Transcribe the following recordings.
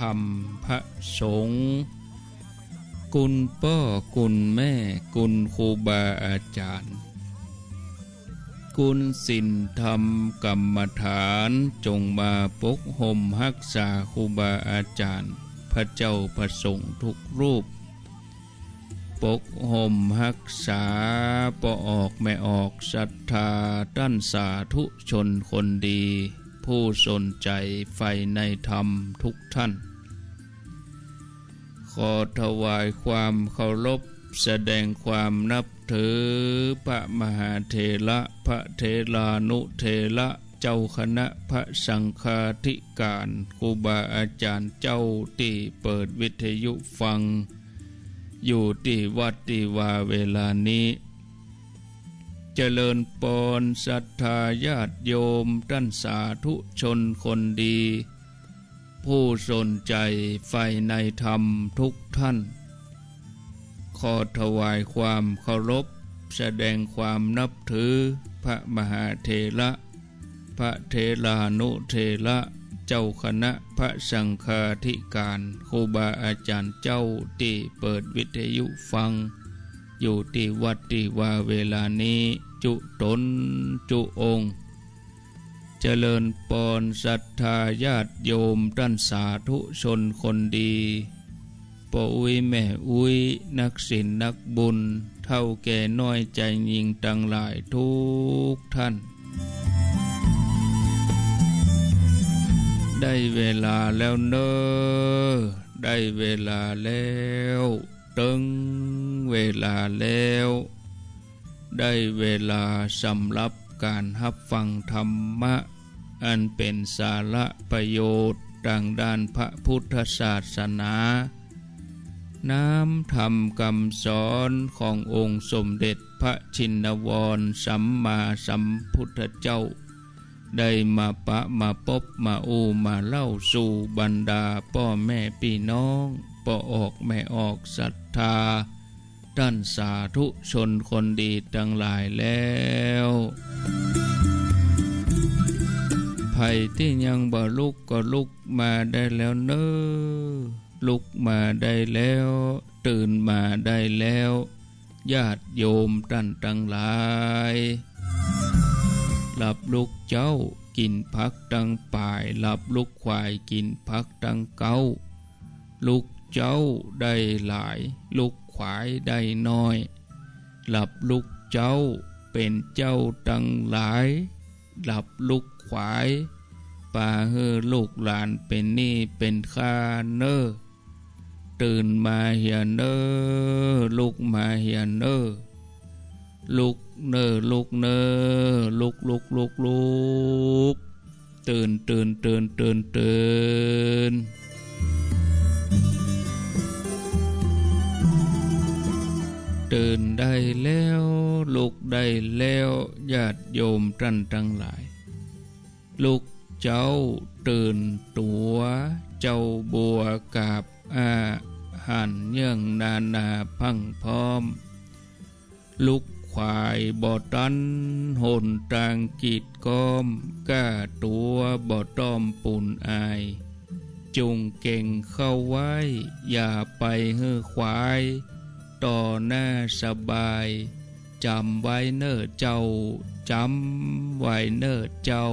รรมพระสงฆ์คุณพ่อคุณแม่คุณครูบาอาจารย์คุณศีลธรรมกรรมฐานจงมาปกห่มรักษาครูบาอาจารย์พระเจ้าพระสงฆ์ทุกรูปปกห่มรักษาปออกไม่ออกศรัทธาท่านสาธุชนคนดีผู้สนใจใฝ่ในธรรมทุกท่านขอถวายความเคารพแสดงความนับถือพระมหาเถระพระเถรานุเถระเจ้าคณะพระสังฆาธิการครูบาอาจารย์เจ้าที่เปิดวิทยุฟังอยู่ที่วัดที่ว่าเวลานี้เจริญปอนศรัทธาญาติโยมท่านสาธุชนคนดีผู้สนใจใฝ่ในธรรมทุกท่านขอถวายความเคารพแสดงความนับถือพระมหาเถระพระเถรานุเถระเจ้าคณะพระสังฆาธิการครูบาอาจารย์เจ้าที่เปิดวิทยุฟังอยู่ที่วัดที่ว่าเวลานี้จุตนจุองค์เจริญปอนศรัทธาญาติโยมท่านสาธุชนคนดีพ่ออุ้ยแม่อุ้ยนักศีลนักบุญเท่าแก่น้อยใจยิ่งตั้งหลายทุกท่านได้เวลาแล้วเนอได้เวลาแล้วตึงเวลาแล้วได้เวลาสำหรับการรับฟังธรรมะอันเป็นสาระประโยชน์ทางด้านพระพุทธศาสนาน้ำธรรมคำสอนขององค์สมเด็จพระชินวรสัมมาสัมพุทธเจ้าได้มาปะมาพบมาอูมาเล่าสู่บรรดาพ่อแม่พี่น้องปออกแม่ออกศรัทธาท่านสาธุชนคนดีทั้งหลายแล้วภัยที่ยังบ่ลุกก็ลุกมาได้แล้วเนอลุกมาได้แล้วตื่นมาได้แล้วญาติโยมท่านทั้งหลายหลับลุกเจ้ากินพักตั้งป่ายหลับลุกควายกินพักตั้งเก้าลุกเจ้าได้หลายลุกขวายได้น้อยหลับลุกเจ้าเป็นเจ้าตั้งหลายหลับลุกขวายป่าเฮอลูกหลานเป็นหนี้เป็นข้าเนอตื่นมาเฮียเนอลุกมาเฮียเนอลุกเนอลุกเนอลุกลุกลุกลุกตื่นตื่นตื่นตื่นตื่นตื่นได้แล้วลุกได้แล้วญาติโยมท่านทั้งหลายลุกเจ้าตื่นตัวเจ้าบัวกาบอาหันเยื่องนานาพังพร้อมลุกควายบ่อตันหนตางกีดก้อมก้าตัวบ่อต้อมปุ่นอายจุงเก่งเข้าไว้อย่าไปเฮือควายต่อหน้าสบายจำไว้เน้อเจ้าจำไว้เน้อเจ้า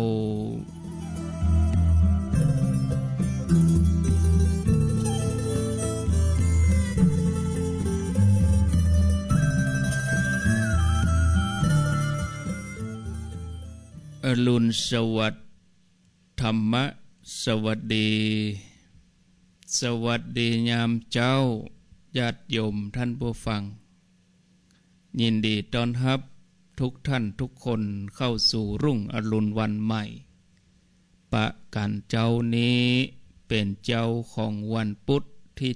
อรุณสวัสดิ์ธรรมะสวัสดีสวัสดียามเจ้าญาติโยมท่านผู้ฟังยินดีต้อนรับทุกท่านทุกคนเข้าสู่รุ่งอรุณวันใหม่ปะกันเจ้านี้เป็นเจ้าของวันพุธที่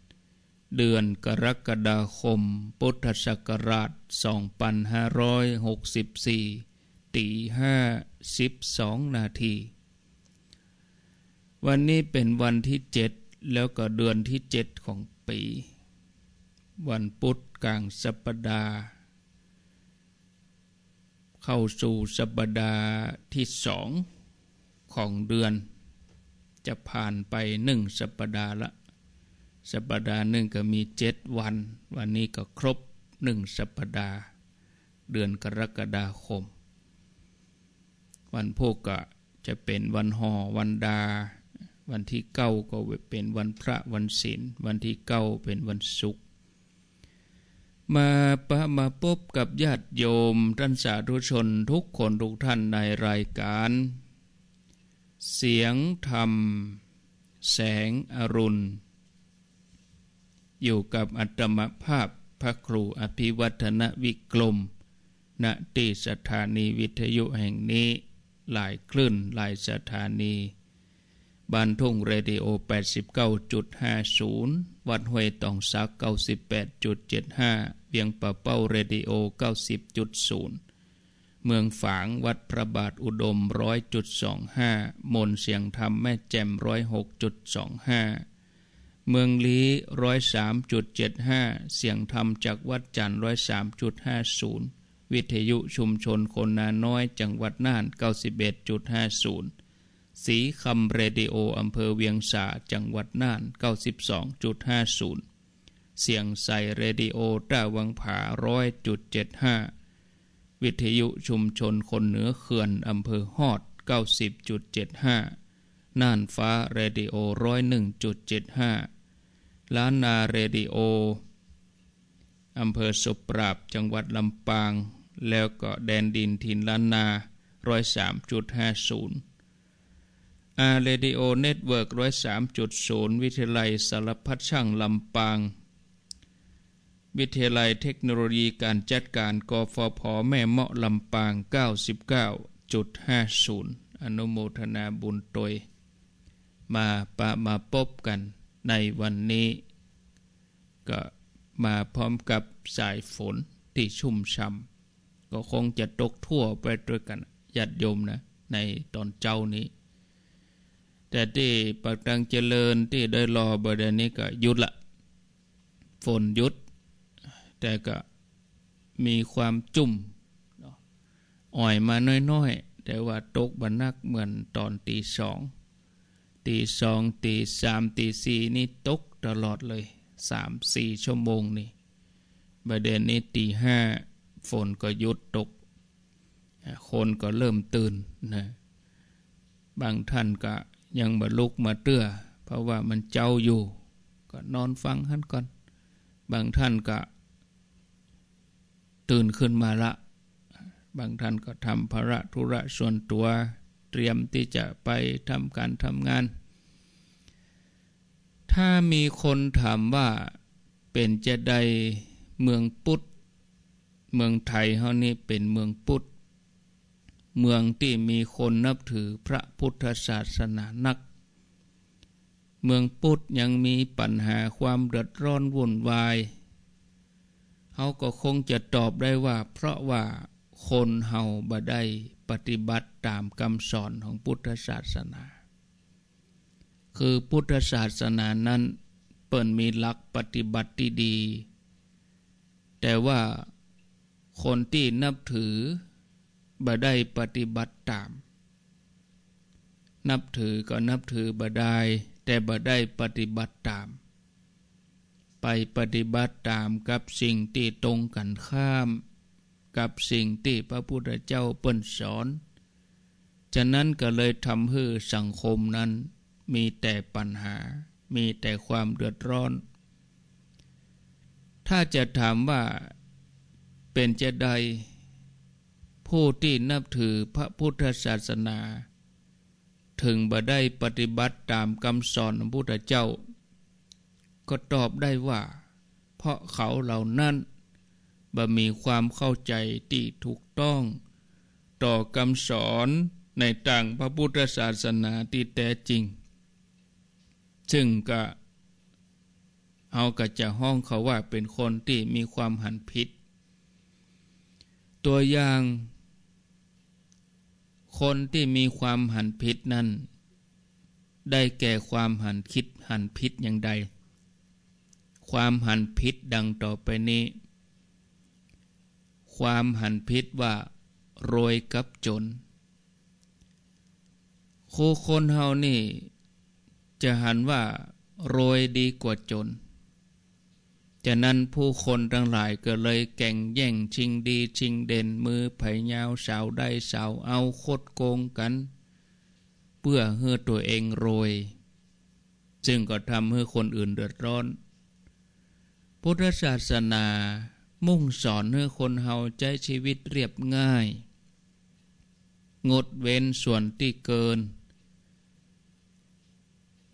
7เดือนกรกฎาคมพุทธศักราช2564ตี5:12 นาทีวันนี้เป็นวันที่7แล้วก็เดือนที่7ของปีวันพุธกลางสัปดาห์เข้าสู่สัปดาห์ที่2ของเดือนจ จะผ่านไป1 สัปดาห์ละสัปดาห์หนึ่งก็มี7 วันวันนี้ก็ครบ1 สัปดาห์เดือนกรกฎาคมวันพุธก็จะเป็นวันห่อวันดาวันที่9ก็เป็นวันพระวันศีลวันที่9เป็นวันศุกร์มาพบกับญาติโยมท่านสาธุชนทุกคนทุกท่านในรายการเสียงธรรมแสงอรุณอยู่กับอัตมภาพพระครูอภิวัฒนวิกรมณที่สถานีวิทยุแห่งนี้หลายคลื่นหลายสถานีบ้านทุ่งเรดิโอ 89.50 วัดห้วยตองสัก 98.75 เวียงป่าเป้าเรดิโอ 90.0 เมืองฝางวัดพระบาทอุดม 100.25 มนเสียงธรรมแม่แจ่ม 106.25 เมืองลี้ 103.75 เสียงธรรมจากวัดจันทร์ 103.50 วิทยุชุมชนคนนาน้อยจังหวัดน่าน 91.50สีคำเรดิโออำเภอเวียงสาจังหวัดน่าน 92.50 เสียงใสเรดิโอต้าวังผา 100.75 วิทยุชุมชนคนเหนือเขื่อนอำเภอฮอด 90.75 น่านฟ้าเรดิโอ 101.75 ล้านนาเรดิโออำเภอศพปราบจังหวัดลำปางแล้วก็แดนดินถิ่นล้านนา 103.50เรดิโอเน็ตเวิร์ก 103.0 วิทยาลัยสารพัดช่างลำปางวิทยาลัยเทคโนโลยีการจัดการกฟผ.แม่เมาะลำปาง 99.50 อนุโมทนาบุญโดยมาพบกันในวันนี้ก็มาพร้อมกับสายฝนที่ชุ่มฉ่ำก็คงจะตกทั่วไปด้วยกันญาติโยมนะในตอนเจ้านี้แต่ที่ปากตังเจริญที่ได้รอบเดือนนี้ก็หยุดละฝนหยุดแต่ก็มีความจุ่มอ่อยมาน้อยๆแต่ว่าตกบันนักเหมือนตอนตี 2 ตี 2 ตี 3 ตี 4นี่ตกตลอดเลย 3-4 ชั่วโมงนี่ประเด็นนี้ตี 5ฝนก็หยุดตกคนก็เริ่มตื่นนะบางท่านก็ยังมาลุกมาเตื้อเพราะว่ามันเจ้าอยู่ก็นอนฟังท่านก่อนบางท่านก็ตื่นขึ้นมาละบางท่านก็ทำภาระธุระส่วนตัวเตรียมที่จะไปทำการทำงานถ้ามีคนถามว่าเป็นจะใดเมืองพุทธเมืองไทยเฮานี่เป็นเมืองพุทธเมืองที่มีคนนับถือพระพุทธศาสนานักเมืองพุทธยังมีปัญหาความเดือดร้อนวุ่นวายเขาก็คงจะตอบได้ว่าเพราะว่าคนเฮาบ่ได้ปฏิบัติตามคำสอนของพุทธศาสนาคือพุทธศาสนานั้นเปิ้นมีหลักปฏิบัติที่ดีแต่ว่าคนที่นับถือบ่ได้ปฏิบัติตามนับถือก็นับถือบ่ได้แต่บ่ได้ปฏิบัติตามไปปฏิบัติตามกับสิ่งที่ตรงกันข้ามกับสิ่งที่พระพุทธเจ้าเปิ้นสอนฉะนั้นก็เลยทำให้สังคมนั้นมีแต่ปัญหามีแต่ความเดือดร้อนถ้าจะถามว่าเป็นจะใดผู้ที่นับถือพระพุทธศาสนาถึงบ่ได้ปฏิบัติตามคำสอนของพระพุทธเจ้าก็ตอบได้ว่าเพราะเขาเหล่านั้นบ่มีความเข้าใจที่ถูกต้องต่อคำสอนในทางพระพุทธศาสนาที่แท้จริงซึ่งก็เอาก็จะห้องเขาว่าเป็นคนที่มีความหันผิดตัวอย่างคนที่มีความหันผิดนั้นได้แก่ความหันคิดหันผิดอย่างใดความหันผิดดังต่อไปนี้ความหันผิดว่ารวยกับจนคนเฮานี่ จะหันว่ารวยดีกว่าจนฉะนั้นผู้คนทั้งหลายก็เลยแข่งแย่งชิงดีชิงเด่นมือไผ่ยาวสาวได้สาวเอาคดโกงกันเพื่อให้ตัวเองรวยซึ่งก็ทำให้คนอื่นเดือดร้อนพุทธศาสนามุ่งสอนให้คนเฮาใช้ชีวิตเรียบง่ายงดเว้นส่วนที่เกิน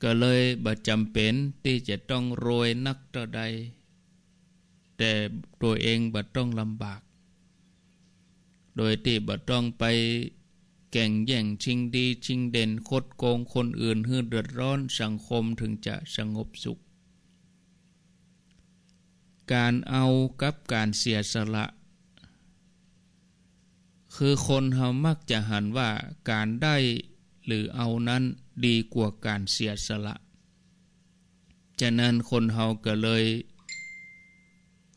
ก็เลยบ่จำเป็นที่จะต้องรวยนักเท่าใดแต่ตัวเองบ่ต้องลำบากโดยที่บ่ต้องไปแข่งแย่งชิงดีชิงเด่นคดโกงคนอื่นให้เดือดร้อนสังคมถึงจะสงบสุขการเอากับการเสียสละคือคนเฮามักจะหันว่าการได้หรือเอานั้นดีกว่าการเสียสละฉะนั้นคนเฮาก็เลย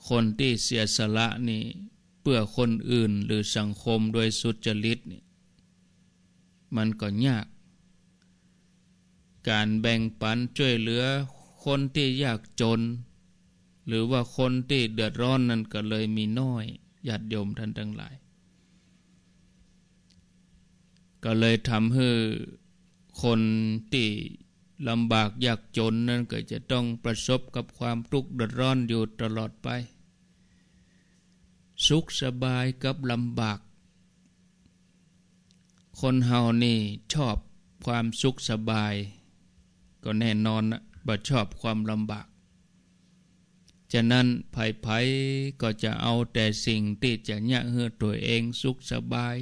คนที่เสียสละนี่เพื่อคนอื่นหรือสังคมโดยสุจริตนี่มันก็ยากการแบ่งปันช่วยเหลือคนที่ยากจนหรือว่าคนที่เดือดร้อนนั้นก็เลยมีน้อยญาติโยมท่านทั้งหลายก็เลยทำให้คนที่ลำบากยากจนนั้นก็จะต้องประสบกับความทุกข์เดือดร้อนอยู่ตลอดไปสุขสบายกับลำบากคนเฮานี่ชอบความสุขสบายก็แน่นอนนะบ่ชอบความลำบากฉะนั้นไผๆก็จะเอาแต่สิ่งที่จะยะให้ตัวเองสุขสบาย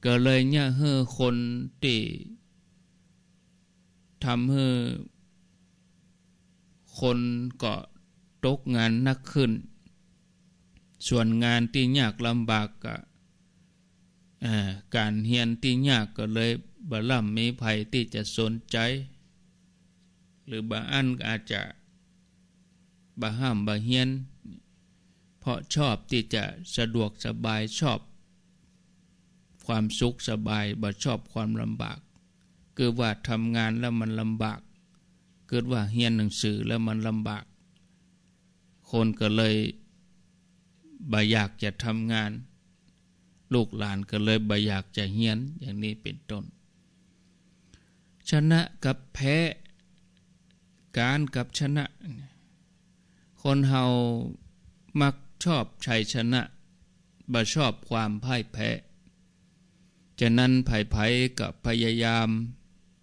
ก็เลยยะให้คนที่ทำให้คนก็ตกงานนักขึ้นส่วนงานที่ยากลำบากก็การเรียนที่ยากก็เลยบ่ล่ำมีไผที่จะสนใจหรือบางอันอาจจะบ่ห้ามบ่เรียนเพราะชอบที่จะสะดวกสบายชอบความสุขสบายบ่ชอบความลำบากเกิดว่าทำงานแล้วมันลำบากเกิดว่าเรียนหนังสือแล้วมันลำบากคนก็เลยบ่อยากจะทำงานลูกหลานก็เลยบ่อยากจะเรียนอย่างนี้เป็นต้นชนะกับแพ้การกับชนะคนเฮามักชอบชัยชนะบ่ชอบความพ่ายแพ้ฉะนั้นไผๆก็พยายาม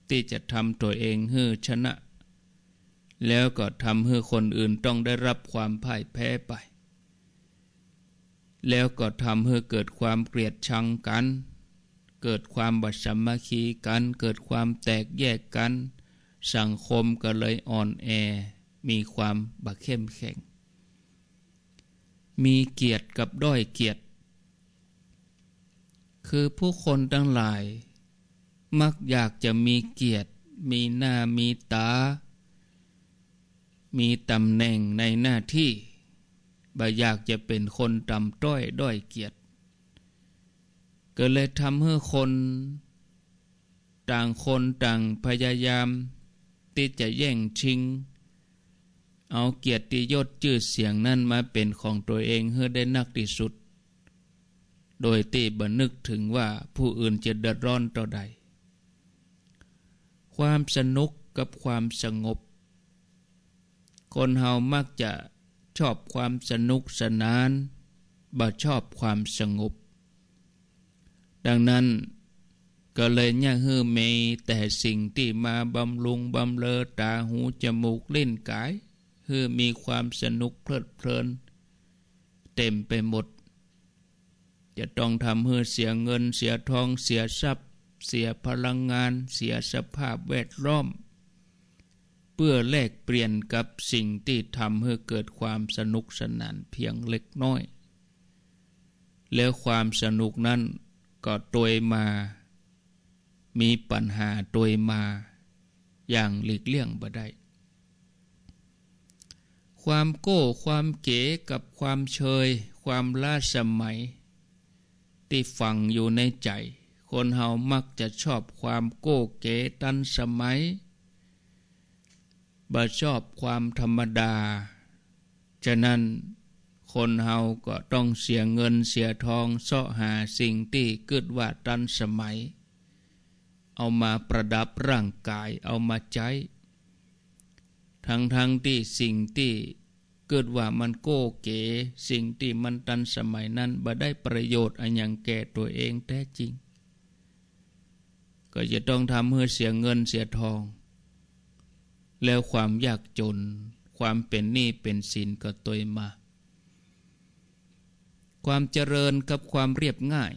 ที่จะทำตัวเองให้ชนะแล้วก็ทำให้คนอื่นต้องได้รับความพ่ายแพ้ไปแล้วก็ทำให้เกิดความเกลียดชังกันเกิดความบ่สามัคคีกันเกิดความแตกแยกกันสังคมก็เลยอ่อนแอมีความบ่เข้มแข็งมีเกียรติกับด้อยเกียรติคือผู้คนทั้งหลายมักอยากจะมีเกียรติมีหน้ามีตามีตำแหน่งในหน้าที่บ่อยากจะเป็นคนต่ำต้อยด้อยเกียรติก็เลยทำให้คนต่างพยายามที่จะแย่งชิงเอาเกียรติยศชื่อเสียงนั้นมาเป็นของตัวเองให้ได้นักที่สุดโดยที่บ่นึกถึงว่าผู้อื่นจะเดือดร้อนต่อใดความสนุกกับความสงบคนเฮามักจะชอบความสนุกสนานบ่ชอบความสงบดังนั้นก็เลยยะฮื้อมีแต่สิ่งที่มาบำรุงบำเรอตาหูจมูกลิ้นกายฮื้อมีความสนุกเพลิดเพลินเต็มไปหมดจะต้องทำให้เสียเงินเสียทองเสียทรัพย์เสียพลังงานเสียสภาพแวดล้อมเพื่อแลกเปลี่ยนกับสิ่งที่ทำให้เกิดความสนุกสนานเพียงเล็กน้อยแล้วความสนุกนั้นก็โดยมามีปัญหาโดยมาอย่างหลีกเลี่ยงบ่ได้ความโก้ความเก๋กับความเชยความล้าสมัยที่ฝังอยู่ในใจคนเฮามักจะชอบความโก้เก๋ทันสมัย บ่ชอบความธรรมดาฉะนั้นคนเฮาก็ต้องเสียเงินเสียทองเสาะหาสิ่งที่เกิดว่าทันสมัยเอามาประดับร่างกายเอามาใช้ทั้งที่สิ่งที่เกิดว่ามันโก้เก๋สิ่งที่มันทันสมัยนั้นบ่ได้ประโยชน์อันหยังแก่ตัวเองแท้จริงก็จะต้องทำให้เสียเงินเสียทองแล้วความยากจนความเป็นหนี้เป็นสินก็ตวยมาความเจริญกับความเรียบง่าย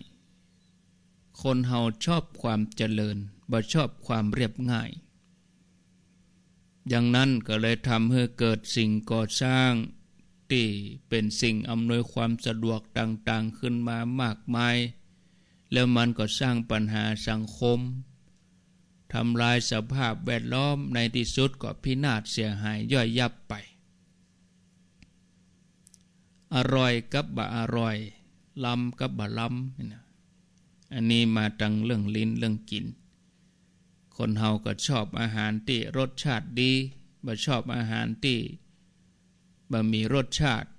คนเฮาชอบความเจริญบ่ชอบความเรียบง่ายอย่างนั้นก็เลยทำให้เกิดสิ่งก่อสร้างที่เป็นสิ่งอำนวยความสะดวกต่างๆขึ้นมามากมายแล้วมันก็สร้างปัญหาสังคมทำลายสภาพแวดล้อมในที่สุดก็พินาศเสียหายย่อยยับไปอร่อยกับบ่อร่อยล้ำกับบ่ล้ำอันนี้มาตั้งเรื่องลิ้นเรื่องกินคนเฮาก็ชอบอาหารที่รสชาติดีบ่ชอบอาหารที่บ่มีรสชาติ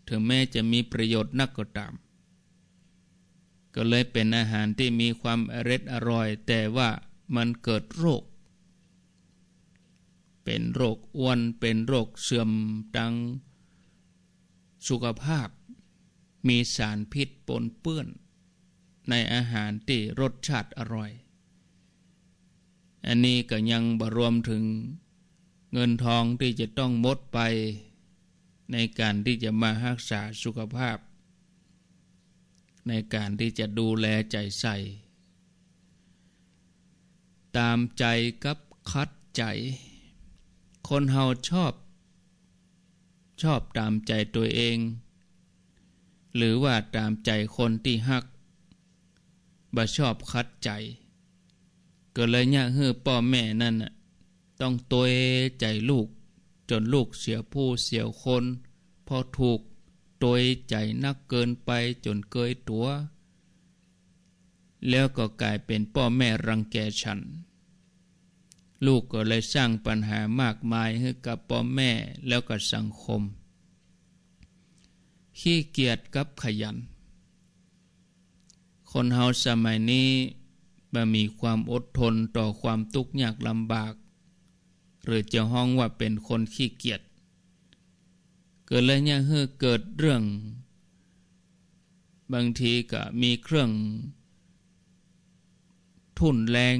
ถึงแม้จะมีประโยชน์นักก็ตามก็เลยเป็นอาหารที่มีความอร่อยแต่ว่ามันเกิดโรคเป็นโรคอ้วนเป็นโรคเสื่อมทางสุขภาพมีสารพิษปนเปื้อนในอาหารที่รสชาติอร่อยอันนี้ก็ยังบ่รวมถึงเงินทองที่จะต้องหมดไปในการที่จะมารักษาสุขภาพในการที่จะดูแลใจใส่ตามใจกับคัดใจคนเฮาชอบตามใจตัวเองหรือว่าตามใจคนที่ฮักบ่ชอบคัดใจก็เลยยากให้พ่อแม่นั่นต้องตัวใจลูกจนลูกเสียผู้เสียคนพอถูกตัวใจนักเกินไปจนเกยตัวแล้วก็กลายเป็นพ่อแม่รังแกฉันลูกก็เลยสร้างปัญหามากมายให้กับพ่อแม่แล้วก็สังคมขี้เกียจกับขยันคนเฮาสมัยนี้บ่มีความอดทนต่อความทุกข์ยากลำบากหรือจะฮ้องว่าเป็นคนขี้เกียจเกิดเลยเนี่ยเกิดเรื่องบางทีก็มีเครื่องทุนแรง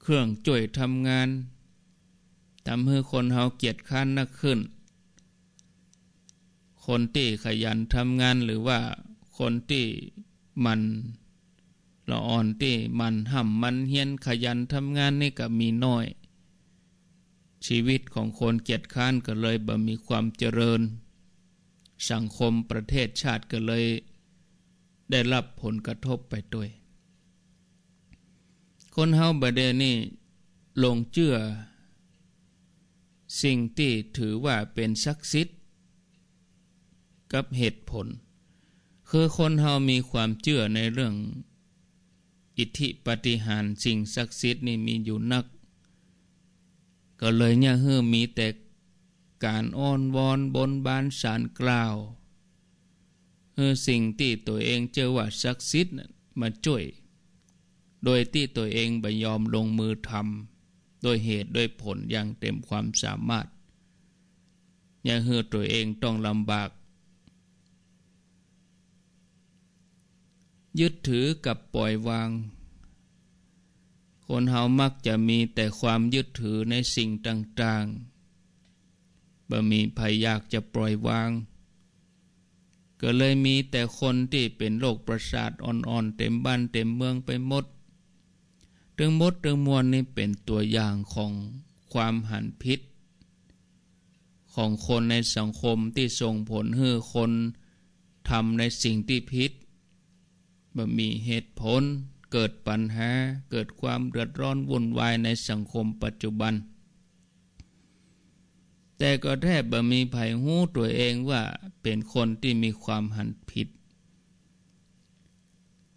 เครื่องช่วยทำงานทำให้คนเฮาเกียจค้านนักขึ้นคนที่ขยันทำงานหรือว่าคนที่มันละอ่อนที่มันห่ำมันเฮียนขยันทำงานนี่ก็มีน้อยชีวิตของคนเกียจค้านก็เลยบ่มีความเจริญสังคมประเทศชาติก็เลยได้รับผลกระทบไปด้วยคนเฮาบัดเดี๋ยวนี้หลงเชื่อสิ่งที่ถือว่าเป็นศักดิ์สิทธิ์กับเหตุผลคือคนเฮามีความเชื่อในเรื่องอิทธิปาฏิหาริย์สิ่งศักดิ์สิทธิ์นี่มีอยู่นักก็เลยเนี่ยมีแต่การอ้อนวอนบนบานศาลกล่าวสิ่งที่ตัวเองเจอว่าศักดิ์สิทธิ์มาช่วยโดยที่ตัวเองบ่ยอมลงมือทำโดยเหตุโดยผลอย่างเต็มความสามารถอย่างตัวเองต้องลำบากยึดถือกับปล่อยวางคนเฮามักจะมีแต่ความยึดถือในสิ่งต่างๆบ่มีใครอยากจะปล่อยวางก็เลยมีแต่คนที่เป็นโรคประสาทอ่อนๆเต็มบ้านเต็มเมืองไปหมดเรื่องมวลนี่เป็นตัวอย่างของความหันผิดของคนในสังคมที่ส่งผลให้คนทำในสิ่งที่ผิดบ่มีเหตุผลเกิดปัญหาเกิดความเดือดร้อนวุ่นวายในสังคมปัจจุบันแต่ก็แทบบ่มีไผฮู้ตัวเองว่าเป็นคนที่มีความหันผิด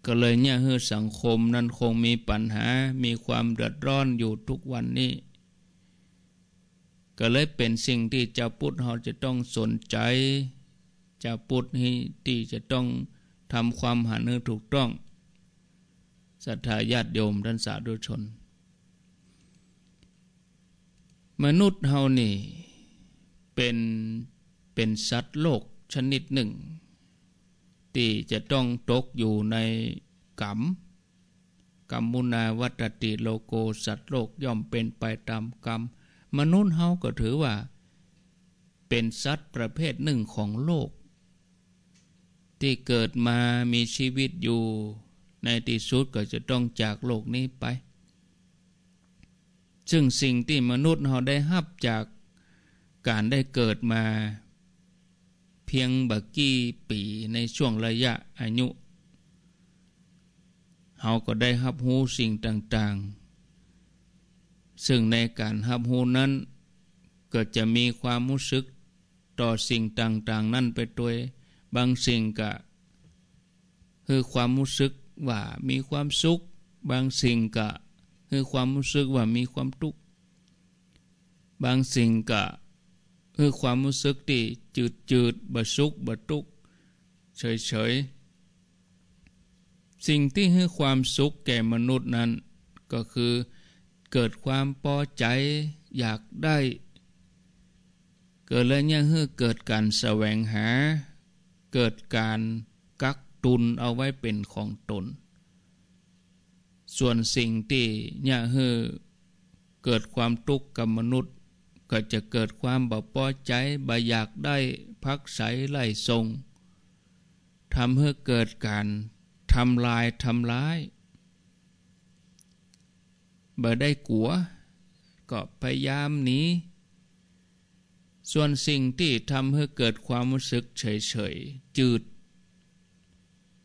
ก็เลยเนี่ยสังคมนั้นคงมีปัญหามีความเดือดร้อนอยู่ทุกวันนี้ ก็เลยเป็นสิ่งที่เจ้าพุทธเราจะต้องสนใจเจ้าพุทธที่จะต้องทำความหันให้ถูกต้องศรัทธาญาติโยมท่านสาธุชนมนุษย์เฮานี่เป็นสัตว์โลกชนิดหนึ่งที่จะต้องตกอยู่ในกรรมมุนาวัตติโลโกสัตว์โลกย่อมเป็นไปตามกรรมมนุษย์เฮาก็ถือว่าเป็นสัตว์ประเภทหนึ่งของโลกที่เกิดมามีชีวิตอยู่ในที่สุดก็จะต้องจากโลกนี้ไปซึ่งสิ่งที่มนุษย์เราได้รับจากการได้เกิดมาเพียงบักกี่ปีในช่วงระยะอายุเราก็ได้รับรู้สิ่งต่างๆซึ่งในการรับรู้นั้นก็จะมีความรู้สึกต่อสิ่งต่างๆนั้นไปด้วยบางสิ่งก็คือความรู้สึกว่ามีความสุขบางสิ่งก็คือความรู้สึกว่ามีความทุกข์บางสิ่งก็คือความรู้สึกที่จืดบ่สุขบ่ทุกข์เฉยๆสิ่งที่ให้ความสุขแก่มนุษย์นั้นก็คือเกิดความพอใจอยากได้เกิดแล้วยังให้เกิดการแสวงหาเกิดการกักตุนเอาไว้เป็นของตนส่วนสิ่งที่เนี่ยให้เกิดความทุกข์กับมนุษย์ก็จะเกิดความบ่พอใจบ่อยากได้พักใสไล่ทรงทำให้เกิดการทำร้ายบ่ได้กลัวก็พยายามหนีส่วนสิ่งที่ทำให้เกิดความรู้สึกเฉยๆจืด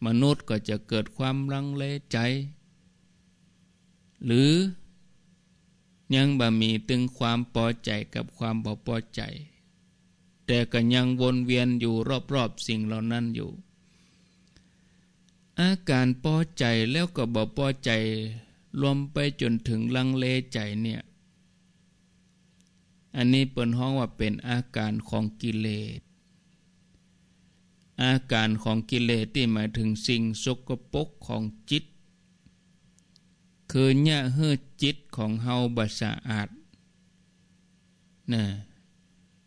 มนุษย์ก็จะเกิดความลังเลใจหรือยังบ่มีถึงความพอใจกับความบ่พอใจแต่ก็ยังวนเวียนอยู่รอบๆสิ่งเหล่านั้นอยู่อาการพอใจแล้วก็บ่พอใจรวมไปจนถึงลังเลใจเนี่ยอันนี้เปิ้นฮ้องว่าเป็นอาการของกิเลสอาการของกิเลสที่หมายถึงสิ่งสกปรกของจิตคือเนี่ยเฮือจิตของเฮาบ่สะอาดนะ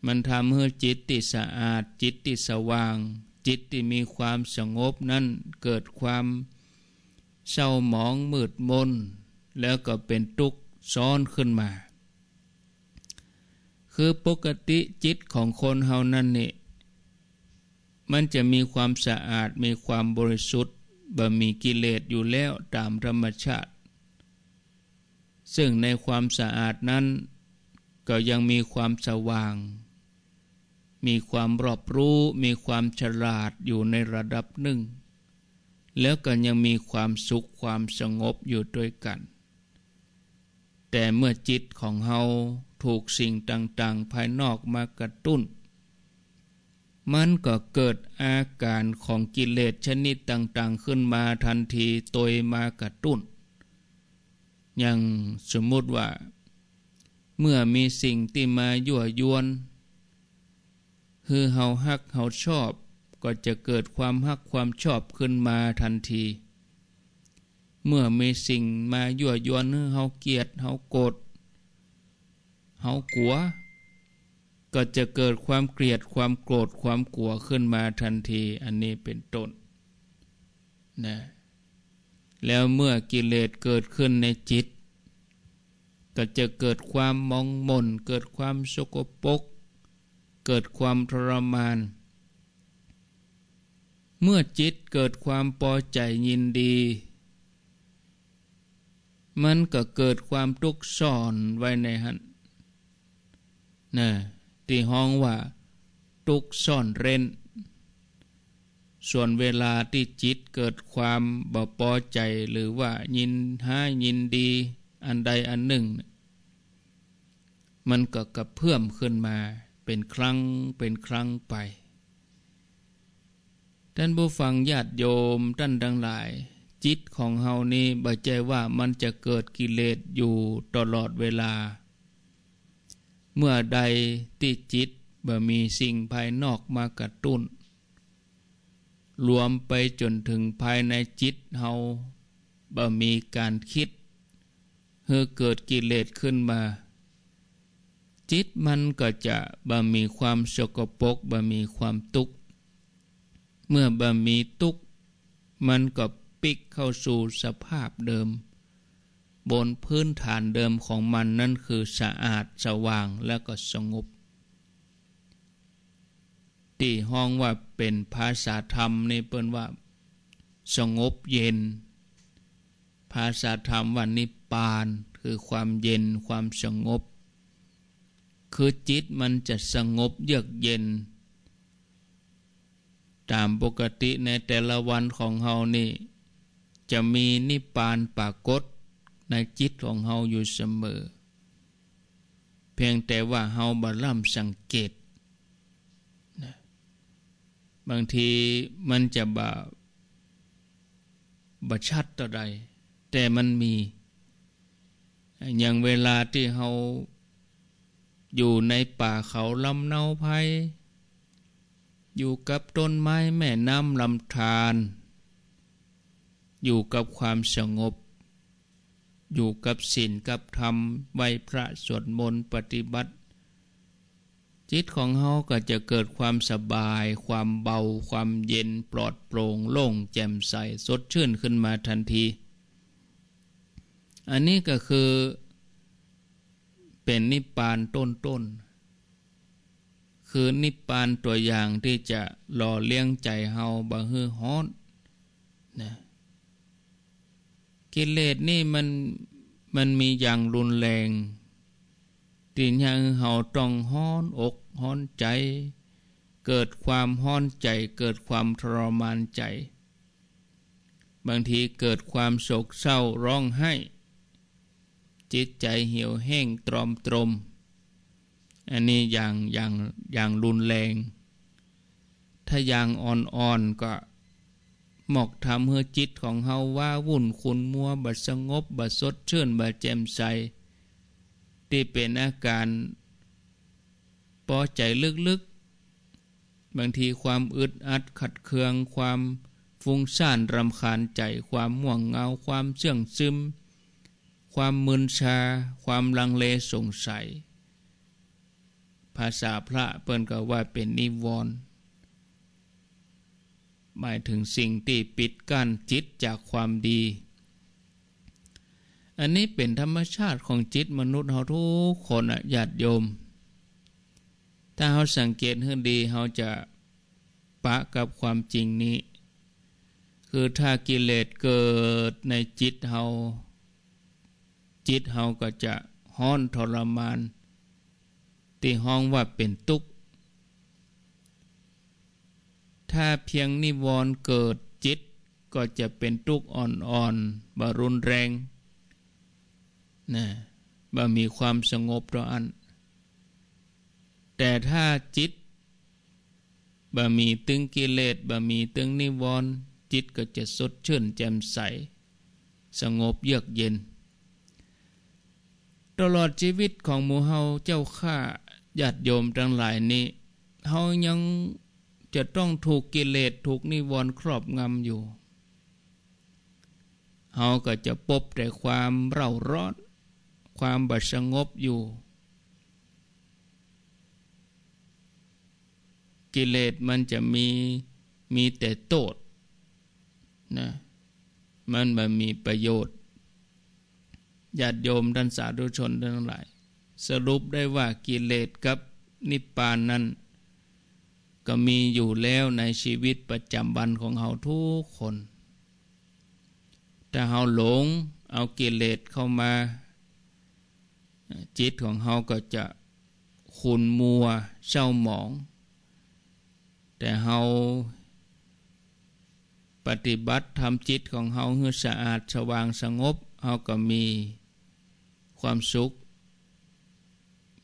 มันทำให้จิตที่สะอาดจิตที่สว่างจิตที่มีความสงบนั้นเกิดความเศร้าหมองมืดมนแล้วก็เป็นทุกข์ซ้อนขึ้นมาคือปกติจิตของคนเฮานั้นนี่มันจะมีความสะอาดมีความบริสุทธิ์บ่มีกิเลสอยู่แล้วตามธรรมชาติซึ่งในความสะอาดนั้นก็ยังมีความสว่างมีความรอบรู้มีความฉลาดอยู่ในระดับหนึ่งแล้วก็ยังมีความสุขความสงบอยู่ด้วยกันแต่เมื่อจิตของเฮาถูกสิ่งต่างๆภายนอกมากระตุ้นมันก็เกิดอาการของกิเลสชนิดต่างๆขึ้นมาทันทีโดยมากระตุ้นอย่างสมมุติว่าเมื่อมีสิ่งที่มายั่วยวนคือเฮาฮักเฮาชอบก็จะเกิดความฮักความชอบขึ้นมาทันทีเมื่อมีสิ่งมายั่วยวนเฮาเกลียดเฮาโกรธเฮากลัวก็จะเกิดความเกลียดความโกรธความกลัวขึ้นมาทันทีอันนี้เป็นต้นนะแล้วเมื่อกิเลสเกิดขึ้นในจิตก็จะเกิดความมองมนเกิดความสกปรกเกิดความทรมานเมื่อจิตเกิดความพอใจยินดีมันก็เกิดความทุกข์ซ่อนไว้ในหันนะที่ห้องว่าทุกข์ซ่อนเร้นส่วนเวลาที่จิตเกิดความบ่พอใจหรือว่ายินดีอันใดอันหนึ่งมันก็กระเพื่อมขึ้นมาเป็นครั้งไปท่านผู้ฟังญาติโยมท่านทั้งหลายจิตของเฮานี้บ่ใจว่ามันจะเกิดกิเลสอยู่ตลอดเวลา เมื่อใดที่จิตบ่มีสิ่งภายนอกมากระตุ้นรวมไปจนถึงภายในจิตเฮาบ่มีการคิดให้เกิดกิเลสขึ้นมาจิตมันก็จะบ่มีความสกปรกบ่มีความทุกข์เมื่อบ่มีทุกข์มันก็ปิกเข้าสู่สภาพเดิมบนพื้นฐานเดิมของมันนั่นคือสะอาดสว่างและก็สงบที่ห้องว่าเป็นภาษาธรรมนี่เปิ้นว่าสงบเย็นภาษาธรรมว่านิพพานคือความเย็นความสงบคือจิตมันจะสงบเยือกเย็นตามปกติในแต่ละวันของเฮานี่จะมีนิพพานปรากฏในจิตของเฮาอยู่เสมอเพียงแต่ว่าเฮาบ่ล่ำสังเกตนะบางทีมันจะบ่ชัดต่อใดแต่มันมีอย่างเวลาที่เฮาอยู่ในป่าเขาลำเนาไพรอยู่กับต้นไม้แม่น้ำลำธารอยู่กับความสงบอยู่กับศีลกับธรรมไหว้พระสวดมนต์ปฏิบัติจิตของเฮาก็จะเกิดความสบายความเบาความเย็นปลอดโปร่งโล่งแจ่มใสสดชื่นขึ้นมาทันทีอันนี้ก็คือเป็นนิพพานต้นๆคือนิพพานตัวอย่างที่จะหล่อเลี้ยงใจเฮาบ่ฮือฮ้อนนะกิเลสนี่มันมีอย่างรุนแรงที่ยังเฮาต้องฮ้อนอกฮ้อนใจเกิดความฮ้อนใจเกิดความทรมานใจบางทีเกิดความโศกเศร้าร้องไห้จิตใจเหี่ยวแห้งตรอมตรมอันนี้อย่างรุนแรงถ้าอย่างอ่อนๆก็หมอกทำให้จิตของเฮาว่าวุ่นขุ่นมัวบ่สงบบ่สดชื่นบ่แจ่มใสที่เป็นอาการพอใจลึกๆบางทีความอึดอัดขัดเคืองความฟุ้งซ่านรำคาญใจความง่วงเหงาความเสื่องซึมความมึนชาความลังเลสงสัยภาษาพระเปิ้นก็ว่าเป็นนิวรณ์หมายถึงสิ่งที่ปิดกั้นจิตจากความดีอันนี้เป็นธรรมชาติของจิตมนุษย์เฮาทุกคนญาติโยมถ้าเฮาสังเกตให้ดีเฮาจะปะกับความจริงนี้คือถ้ากิเลสเกิดในจิตเฮาก็จะฮ้อนทรมานที่ห้องว่าเป็นทุกข์ถ้าเพียงนิวรณ์เกิดจิตก็จะเป็นทุกข์อ่อนๆบ่รุนแรงนะบ่มีความสงบต่ออันแต่ถ้าจิตบ่มีตึงกิเลสบ่มีตึงนิวรณ์จิตก็จะสดชื่นแจ่มใสสงบเยือกเย็นตลอดชีวิตของหมู่เฮาเจ้าข้าญาติโยมทั้งหลายนี้เฮายังจะต้องถูกกิเลสถูกนิวรณ์ครอบงำอยู่เฮาก็จะพบแต่ความเร่าร้อนความบ่สงบอยู่กิเลสมันจะมีแต่โทษนะมันบ่มีประโยชน์ญาติโยมท่านสาธุชนทั้งหลายสรุปได้ว่ากิเลสกับนิพพานนั้นก็มีอยู่แล้วในชีวิตประจำวันของเฮาทุกคนถ้าเฮาหลงเอากิเลสเข้ามาจิตของเฮาก็จะขุ่นมัวเศร้าหมองแต่เฮาปฏิบัติทำจิตของเฮาให้สะอาดสว่างสงบเฮาก็มีความสุข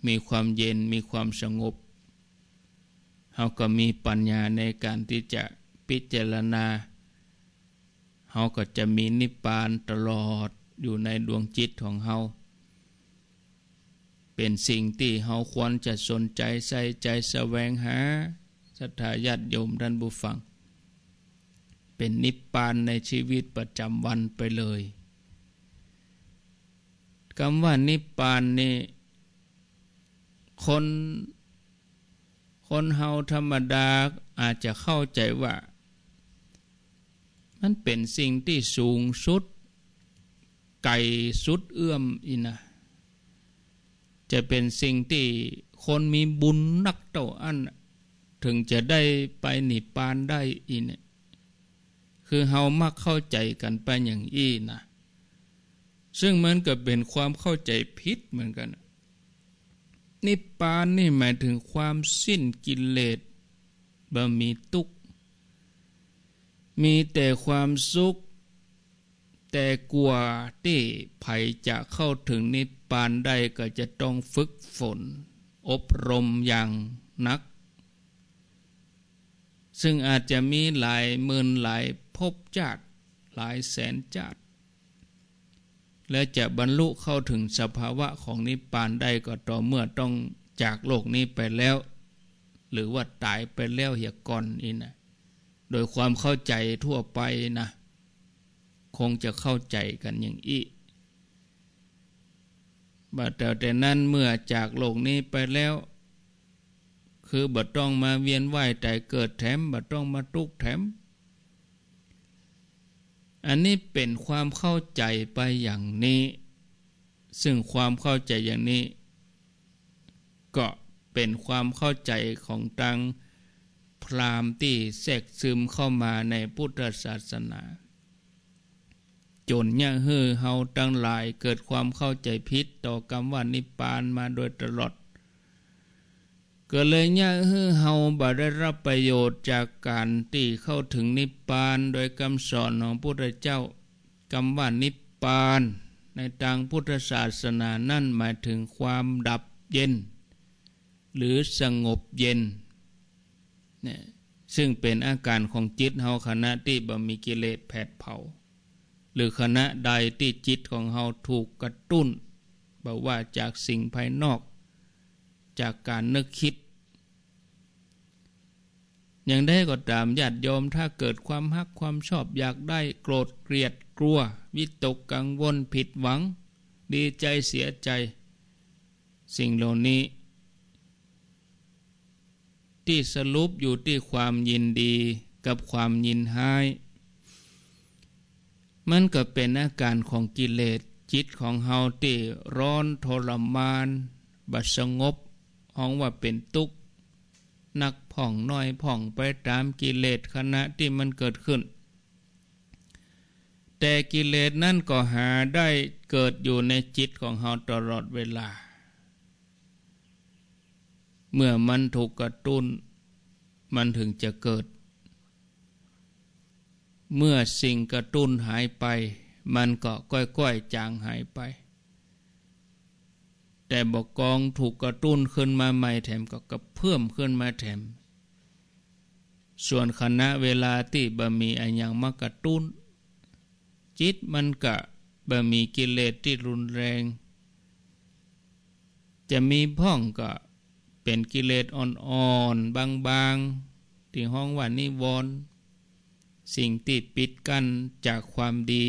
มีความเย็นมีความสงบเฮาก็มีปัญญาในการที่จะพิจารณาเฮาก็จะมีนิพพานตลอดอยู่ในดวงจิตของเฮา เป็นสิ่งที่เฮาควรจะสนใจใส่ใจแสวงหาศรัทธาญาติโยมท่านผู้ฟังเป็นนิพพานในชีวิตประจำวันไปเลยคำว่านิพพานนี่คนเฮาธรรมดาอาจจะเข้าใจว่ามันเป็นสิ่งที่สูงสุดไกลสุดเอื้อมอีนะจะเป็นสิ่งที่คนมีบุญนักเท่าอันถึงจะได้ไปนิพพานได้อีเนี่ยคือเฮามักเข้าใจกันไปอย่างอี้นะซึ่งมันก็เป็นความเข้าใจผิดเหมือนกันนิพพานนี่หมายถึงความสิ้นกิเลสบ่มีทุกข์มีแต่ความสุขแต่กว่าที่ไผจะเข้าถึงนิพพานได้ก็จะต้องฝึกฝนอบรมอย่างหนักซึ่งอาจจะมีหลายหมื่นหลายภพชาติหลายแสนชาติและจะบรรลุเข้าถึงสภาวะของนิพพานได้ก็ต่อเมื่อต้องจากโลกนี้ไปแล้วหรือว่าตายไปแล้วเหียก่อนนี่นะโดยความเข้าใจทั่วไปนะคงจะเข้าใจกันอย่างอี้แต่นั้นเมื่อจากโลกนี้ไปแล้วคือบ่ต้องมาเวียนว่ายตายเกิดแถมบ่ต้องมาทุกข์แถมอันนี้เป็นความเข้าใจไปอย่างนี้ซึ่งความเข้าใจอย่างนี้ก็เป็นความเข้าใจของทางพราหมณ์ที่แทรกซึมเข้ามาในพุทธศาสนาจนเนี่ยเฮาทั้งหลายเกิดความเข้าใจผิดต่อคำว่านิพพานมาโดยตลอดก็เลยเนี่ยเฮาบ่ได้รับประโยชน์จากการที่เข้าถึงนิพพานโดยคำสอนของพระพุทธเจ้าคำว่านิพพานในทางพุทธศาสนานั่นหมายถึงความดับเย็นหรือสงบเย็นเนี่ยซึ่งเป็นอาการของจิตเฮาขณะที่บ่มีกิเลสแผดเผาหรือขณะใดที่จิตของเฮาถูกกระตุ้นบ่ว่าจากสิ่งภายนอกจากการนึกคิดอย่างใดก็ตามญาติโยมถ้าเกิดความฮักความชอบอยากได้โกรธเกลียดกลัววิตกกังวลผิดหวังดีใจเสียใจสิ่งเหล่านี้ที่สรุปอยู่ที่ความยินดีกับความยินร้ายมันก็เป็นอาการของกิเลสจิตของเฮาที่ร้อนทรมานบ่สงบห้องว่าเป็นทุกข์นักผ่องน้อยผ่องไปตามกิเลสขณะที่มันเกิดขึ้นแต่กิเลสนั่นก็หาได้เกิดอยู่ในจิตของเฮาตลอดเวลาเมื่อมันถูกกระตุ้นมันถึงจะเกิดเมื่อสิ่งกระตุ้นหายไปมันก็ค่อยๆจางหายไปแต่บกองถูกกระตุ้นขึ้นมาใหม่แถมก็กระเพิ่มขึ้นมาแถมส่วนขณะเวลาที่บ่มีอันยังมากระตุ้นจิตมันก็บ่มีกิเลสที่รุนแรงจะมีพ่องก็เป็นกิเลสอ่อนๆบางๆที่ห้องว่านิวรณ์สิ่งที่ปิดกั้นจากความดี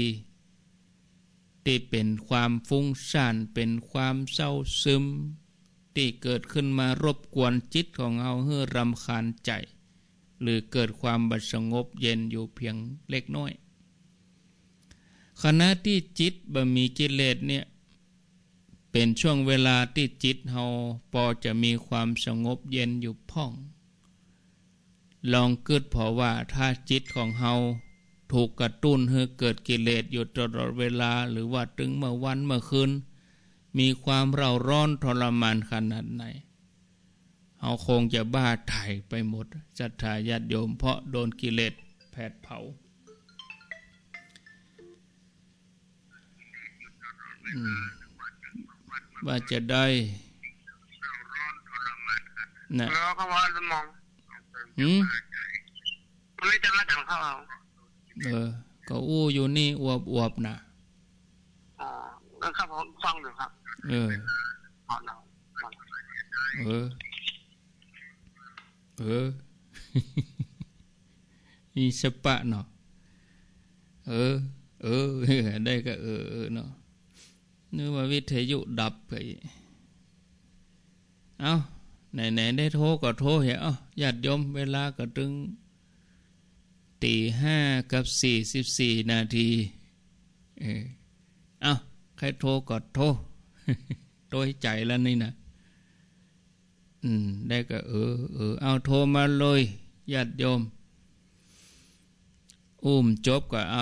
ที่เป็นความฟุ้งซ่านเป็นความเศร้าซึมที่เกิดขึ้นมารบกวนจิตของเราให้รำคาญใจหรือเกิดความบ่สงบเย็นอยู่เพียงเล็กน้อยขณะที่จิตบ่มีกิเลสเนี่ยเป็นช่วงเวลาที่จิตเราพอจะมีความสงบเย็นอยู่พ่องลองคิดพอว่าถ้าจิตของเราถูกกระตุ้นให้เกิดกิเลสอยู่ตลอดเวลาหรือว่าถึงเมื่อวันเมื่อคืนมีความเร่าร้อนทรมานขนาดไหนเราคงจะบ้าตายไปหมดศรัทธาญาติโยมเพราะโดนกิเลสแผดเผาว่าจะได้นะเขาว่าสมองมันไม่จะมาดังเขาก็อู้อยู่นี่อวบๆนะอ๋อแล้วครับผมฟังอยู่ครับ เออมีสปะเนาะได้ก็เนาะนึกว่าวิทยุดับไปเอาไหนได้โทรก็โทรเหรอญาติโยมเวลาก็ถึง 5:44 นาทีเอาใครโทรก็โทร โทรให้ใจแล้วนี่นะได้ก็เอาโทรมาเลยญาติโยมจบก็เ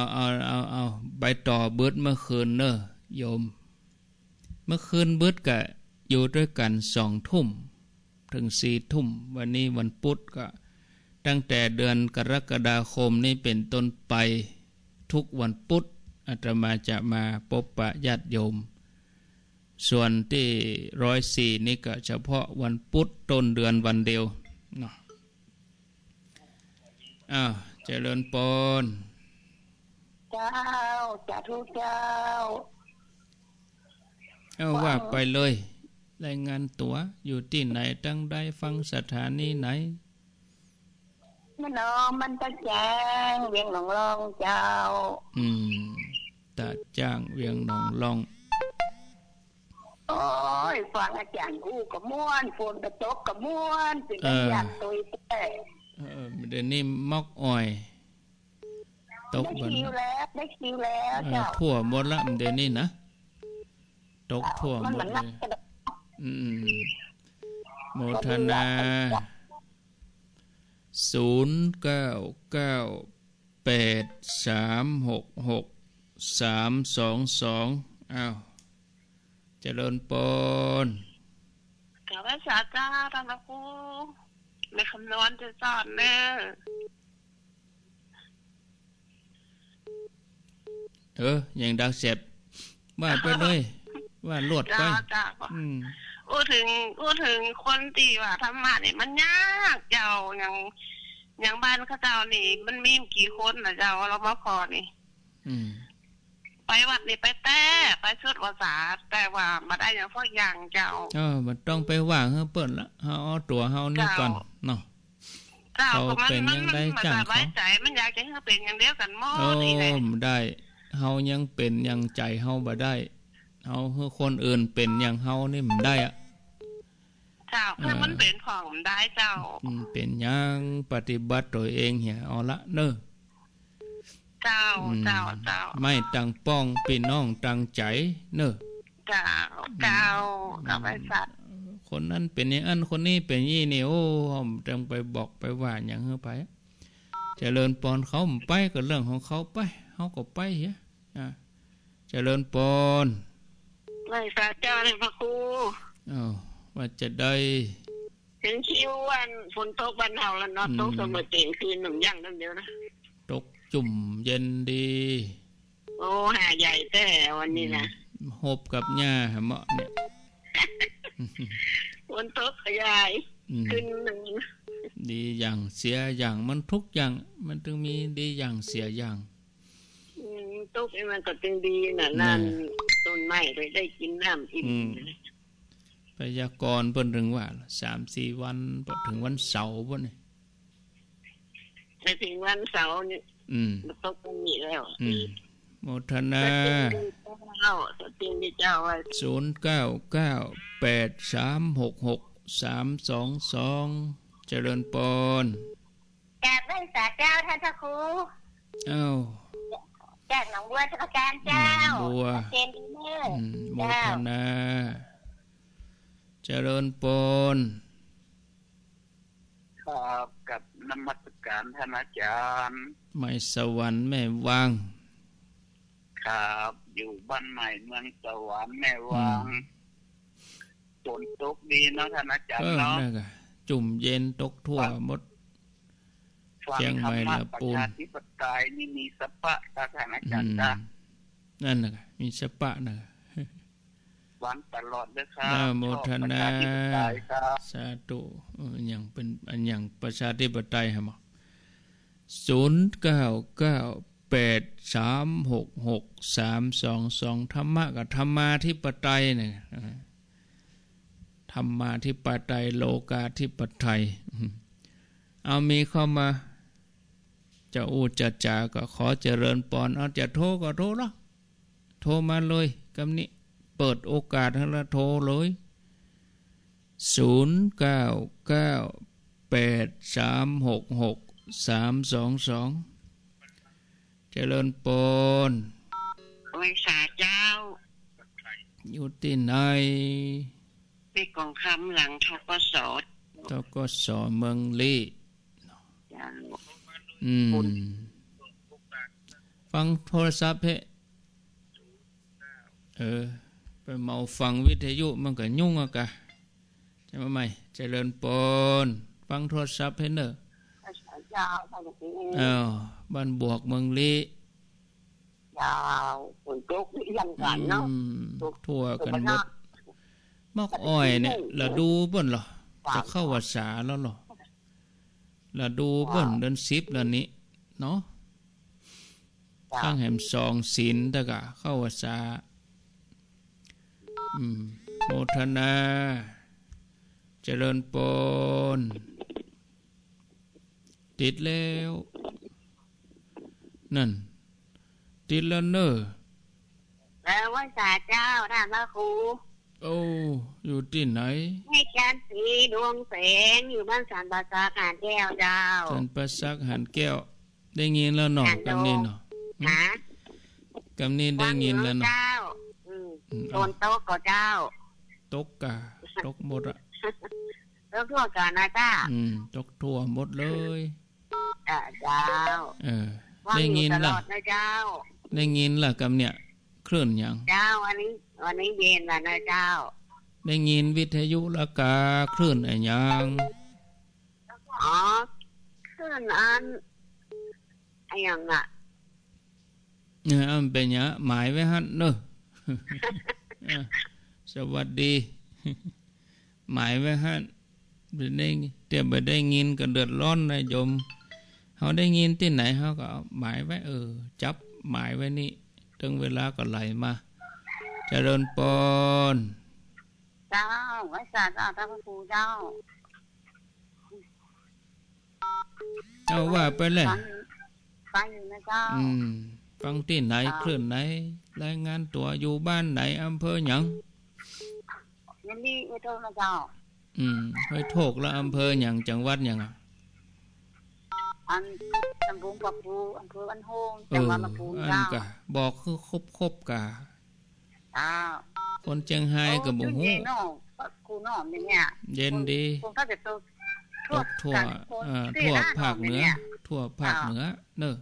อาใบต่อเบิดเมื่อคืนเนอะโยมเมื่อคืนเบิดก็อยู่ด้วยกัน2 ทุ่มถึง4 ทุ่มวันนี้วันพุธก็ตั้งแต่เดือนกรกฎาคมนี้เป็นต้นไปทุกวันพุธอาตมาจะมาพบปะญาติโยมส่วนที่104นี่ก็เฉพาะวันพุธต้นเดือนวันเดียวเนาะเจริญพรเจ้าสาธุเจ้าว่าไปเลยรายงานตัวอยู่ที่ไหนตั้งได้ฟังสถานีไหนมันตะแจ้งเวียงหนองรองเจ้าตาจ้างเวียงหนองรองโอ้ยฟังอาจารย์อู้ก็ม่วนฝนกระตกก็ม่วนสิได้อยากตุยแต่เดี๋ยวนี้มอกอ้อยตกได้คิวแล้วเจ้าทั่วหมดละเดี๋ยวนี้นะตกทั่วหมดเลยโมทนา0998366322อ้าวเจริญพรกะว่าสาจ้าท่านครูในคำนวณจะสอนเด้อย่างดักเสพว่าไปเลยว่าลวดไปพูดถึงคนตีว่าธรรมะนี่มันยากเจ้าอย่างบ้านเขาเจ้านี่มันมีกี่คนนะเจ้าเรามาขอนี่ไปวัดนี่ไปชุดภาษาแต่ว่ามาได้อย่างพวกอย่างเจ้ามันต้องไปว่างเฮาเปิ้นละเฮาเอาตัวเฮานี่ก่อนเนาะเขาเป็นยังได้จังเขาใจมันอยากจะให้เป็นอย่างเดียวกันหมดนี่แหละได้เฮายังเป็นยังใจเฮาบ่ได้เฮาคือคนอื่นเป็นอย่างเฮานี่มันได้อะเจ้าคือมันเป็นของมันได้เจ้าเป็นยังปฏิบัติตัวเองเหี่ยเอาละเด้อเจ้าไม่ตั้งป้องพี่น้องตั้งใจเนอะเจ้ากับไอ้สัตว์คนนั้นเป็นอย่างนั้นคนนี้เป็นยี่นี่โอ้ต้องไปบอกไปว่าอย่างเฮาไปเจริญพรเขาไปก็เรื่องของเขาไปเฮาก็ไปเหี้ยเจริญพรไม่สาเจ้าเลยพระครูว่าจะได้ถึงคิววันฝนตกบ้านเฮาแล้วเนาะตกเสมอเต็มคืนหนึ่งย่างนั่นเดียวนะตกจุ่มเย็นดีโอ้หาใหญ่แต่วันนี้นะหบกับหญ้าเหมาะเนี่ยฝนตกขยายขึ้นหนึ่งดีอย่างเสียอย่างมันทุกอย่างมันถึงมีดีอย่างเสียอย่างตกมันก็จึงดีน่ะนั่นต้นไม้ได้กินน้ำอิ่มพยากรณ์เพิ่นถึงว่า 3-4 วันถึงวันเสาร์บ่นี่ไปถึงวันเสาร์นี่มันตกตรงนี้แล้วโมทนาสติมีเจ้าไว้0998366322เจริญพรกราบไหว้สาเจ้าท่านพระครูจากหนองบัวชลการเจ้าเจนดีเนอร์โมทนาเจริญพรครับกับนมัสการท่านอาจารย์ไม่สวรรค์แม่วังครับอยู่บ้านใหม่เมืองสวรรค์แม่วังฝนตกดีเนาะท่านอาจารย์เนาะจุ่มเย็นตกทั่วหมดเชียงใหม่ละปูนประชาธิปไตยนี่มีสปะท่านอาจารย์นั่นน่ะมีสปะน่ะวันตลอดเลยครับโมทนาสาธุอย่างเป็นอันอย่างประชาธิปไตยฮะมั้ง0998366322ธรรมะกับธรรมาธิปไตยเนี่ยธ ธรรมาธิปไตยโลกาธิปไตยเอามีเข้ามาจะอู้จะจาก็ขอเจริญปอนเอาจะโทรก็โทรละโทรมาเลยกำนี้เปิดโอกาสให้ละโทรเลย0998366322เจริญปอนวิสาเจ้าอยู่ที่ไหนในกองคำหลังทกสเมืองลี่ฟังโทรศัพท์ไปเมาฟังวิทยุมันก็ยุ่งอะกะใช่ไหมเจริญปนฟังโทรศัพท์เนอะบ้านบวกเมืองลียาวฝนตกยังกันเนาะทั่วกันหมดมอกอ้อยเนี่ยละดูเบิ่นหรอจะเข้าวัดสาแล้วหรอละดูเบิ่นเดือน10แล้วนี้เนาะข้างแหม2ศีลตะกะเข้าวัดสาโมทนาเจริญปนติดแล้วนั่นติดแล้วเนอะแล้วว่าสาเจ้าท่านพระครูโอ้อยู่ที่ไหนให้การสีดวงแสงอยู่บ้านสันปะซักหานแก้วเจ้าสันปะซักหานแก้วได้ยินแล้วเนาะกำนี้เนาะกำนี้ได้ยินแล้วเนาะโดนโต๊ะก็เจ้าตกกะตกหมดอะตกทั่วกันนะจ้าตกทั่วหมดเลยเจ้าได้ยินล่ะได้ยินล่ะกำเนี่ยคลื่นยังเจ้าวันนี้เย็นแล้วนะเจ้าได้ยินวิทยุละกาคลื่นไอ้ยังคลื่นอันไอ้ยังอ่ะมันเป็นหยังหมายไว้หั่นเนอะสวัสดีหมายไว้หั่นได้เดี๋ยวไปได้ยินก็เดือดร้อนนะโยมเขาได้ยินที่ไหนเขาก็หมายไว้จับหมายไว้นี่ถึงเวลาก็ไหลมาเจริญปนเจ้าไว้สาเจ้าท่านครูเจ้าเอาว่าไปเลยฟังอยู่นะเจ้าฟังที่ไหนคลื่นไหนรายงานตัวอยู่บ้านไหนอำเภอหยังยันดีไว้โทษนะเจ้าไว้โทษแล้วอำเภอหยังจังหวัดหยังอันตำบลปะปูอำเภออันโฮงจังหวัดลำพูนเจ้าบอกคือครบกะคนเชียงไฮ้กับบ่ฮู้ครูน้อมเนี่ยเย็นดีคงถ้าจะทั่วภาคเหนือทั่วภาคเหนือเนอะ